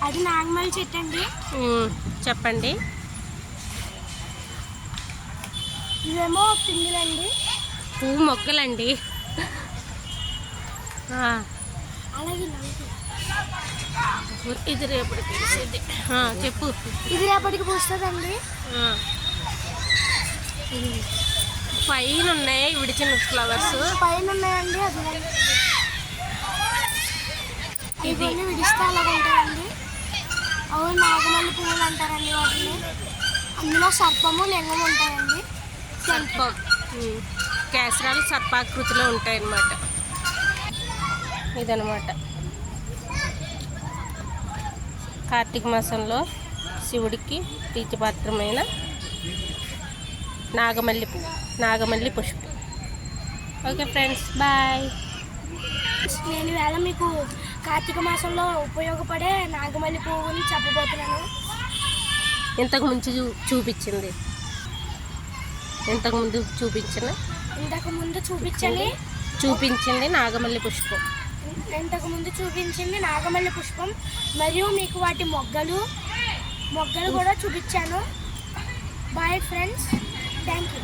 అది నాగమల్లి చెట్టు అండి. చెప్పండి. ఇవేమో పిందులండి, పువ్వు మొక్కలండి. అలాగే ఇది రేపటికి చెప్పు. ఇది రేపటికి పూస్తుందండి. పైన ఉన్నాయి విడిచిన ఫ్లవర్స్, పైన ఉన్నాయండి. అది ఇవన్నీ విడిస్తే అలాగ ఉంటాయండి. అవి నాగమల్లి పువ్వులు అంటారండి వాటిని. అందులో సర్పము లింగం ఉంటాయండి. సర్పం కేసరాలు సర్పాకృతిలో ఉంటాయి అన్నమాట. ఇదనమాట కార్తీక మాసంలో శివుడికి ప్రీతిపాత్రమైన నాగమల్లి పుష్పం. Okay friends, bye. నేను వేళ మీకు కార్తీక మాసంలో ఉపయోగపడే నాగమల్లి పువ్వుని చెప్పబోతున్నాను. ఇంతకుముందు చూపించింది నాగమల్లి పుష్పం. ఇంతకుముందు చూపించింది నాగమల్లి పుష్పం. మరియు మీకు వాటి మొగ్గలు కూడా చూపించాను. Bye friends, thank you.